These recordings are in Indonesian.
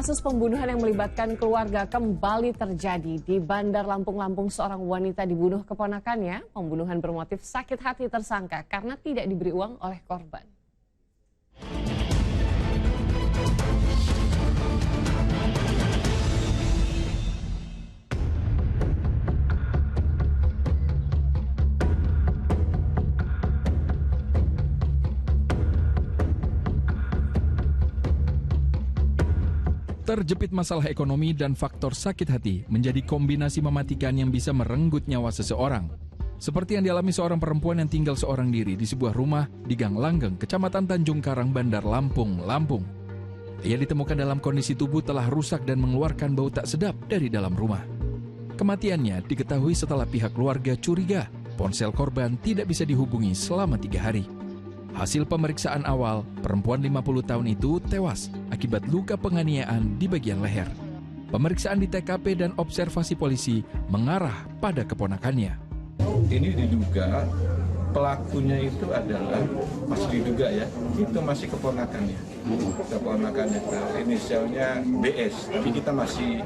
Kasus pembunuhan yang melibatkan keluarga kembali terjadi di Bandar Lampung. Seorang wanita dibunuh keponakannya. Pembunuhan bermotif sakit hati tersangka karena tidak diberi uang oleh korban. Terjepit masalah ekonomi dan faktor sakit hati menjadi kombinasi mematikan yang bisa merenggut nyawa seseorang. Seperti yang dialami seorang perempuan yang tinggal seorang diri di sebuah rumah di Gang Langgeng, Kecamatan Tanjung Karang, Bandar Lampung. Ia ditemukan dalam kondisi tubuh telah rusak dan mengeluarkan bau tak sedap dari dalam rumah. Kematiannya diketahui setelah pihak keluarga curiga ponsel korban tidak bisa dihubungi selama 3 hari. Hasil pemeriksaan awal, perempuan 50 tahun itu tewas akibat luka penganiayaan di bagian leher. Pemeriksaan di TKP dan observasi polisi mengarah pada keponakannya. Ini diduga pelakunya itu adalah, masih diduga ya, itu masih keponakannya. Keponakannya, inisialnya BS, tapi kita masih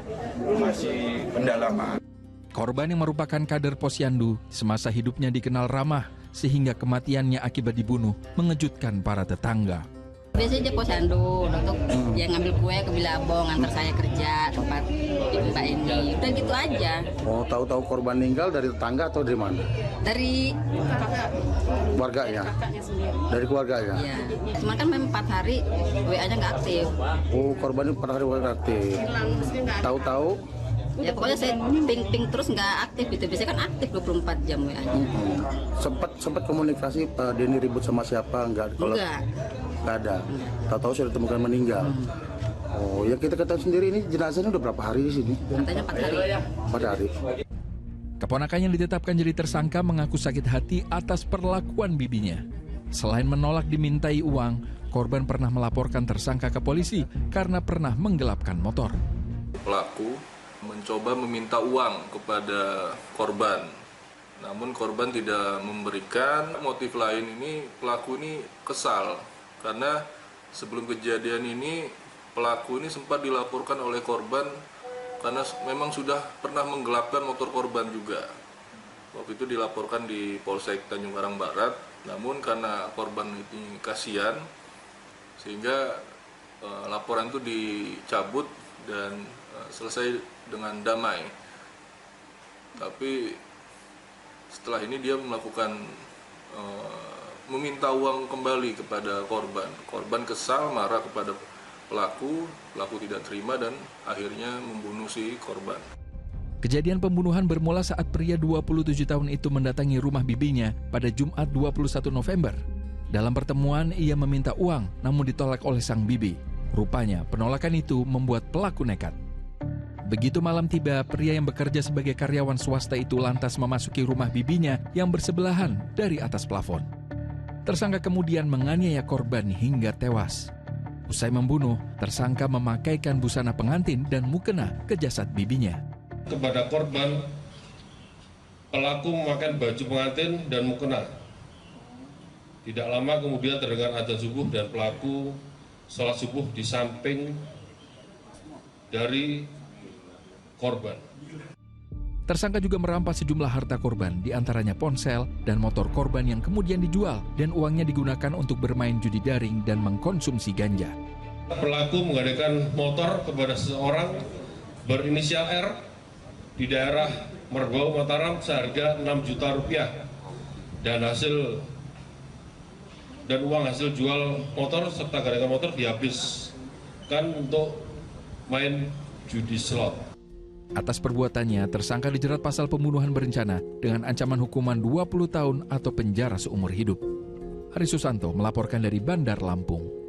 pendalaman. Korban yang merupakan kader Posyandu, semasa hidupnya dikenal ramah, sehingga kematiannya akibat dibunuh mengejutkan para tetangga. Biasanya dia Posyandu, untuk dia ngambil kue ke Bilabong, antar saya kerja tempat Mbak ini, udah gitu aja. Oh, tahu-tahu korban meninggal dari tetangga atau dari mana? Dari keluarganya. Dari keluarganya. Iya. Cuma kan memang 4 hari WA-nya nggak aktif. Oh, korban 4 hari nggak aktif. Tahu-tahu? Ya pokoknya saya ping terus nggak aktif gitu. Biasanya kan aktif 24 jam WA-nya. Sempat komunikasi Denny ribut sama siapa? Enggak. Enggak ada. Tahu-tahu sudah ditemukan meninggal. Oh, yang kita ketahui sendiri ini jenazahnya udah berapa hari di sini? Katanya 4 hari. 4 hari. Keponakannya yang ditetapkan jadi tersangka mengaku sakit hati atas perlakuan bibinya. Selain menolak dimintai uang, korban pernah melaporkan tersangka ke polisi karena pernah menggelapkan motor. Pelaku mencoba meminta uang kepada korban, namun korban tidak memberikan. Motif lain ini, pelaku ini kesal karena sebelum kejadian ini pelaku ini sempat dilaporkan oleh korban karena memang sudah pernah menggelapkan motor korban juga. Waktu itu dilaporkan di Polsek Tanjung Karang Barat, namun karena korban ini kasihan sehingga laporan itu dicabut dan selesai dengan damai. Tapi setelah ini dia melakukan meminta uang kembali kepada korban. Korban kesal, marah kepada pelaku tidak terima dan akhirnya membunuh si korban. Kejadian pembunuhan bermula saat pria 27 tahun itu mendatangi rumah bibinya pada Jumat 21 November. Dalam pertemuan ia meminta uang namun ditolak oleh sang bibi. Rupanya penolakan itu membuat pelaku nekat. Begitu malam tiba, pria yang bekerja sebagai karyawan swasta itu lantas memasuki rumah bibinya yang bersebelahan dari atas plafon. Tersangka kemudian menganiaya korban hingga tewas. Usai membunuh, tersangka memakaikan busana pengantin dan mukena ke jasad bibinya. Kepada korban, pelaku memakai baju pengantin dan mukena. Tidak lama kemudian terdengar adzan subuh dan pelaku sholat subuh di samping dari korban. Tersangka juga merampas sejumlah harta korban, diantaranya ponsel dan motor korban yang kemudian dijual dan uangnya digunakan untuk bermain judi daring dan mengkonsumsi ganja. Pelaku menggadaikan motor kepada seseorang berinisial R di daerah Merbau, Mataram seharga 6 juta rupiah dan uang hasil jual motor serta gadaikan motor dihabiskan untuk main judi slot. Atas perbuatannya, tersangka dijerat pasal pembunuhan berencana dengan ancaman hukuman 20 tahun atau penjara seumur hidup. Hari Susanto melaporkan dari Bandar Lampung.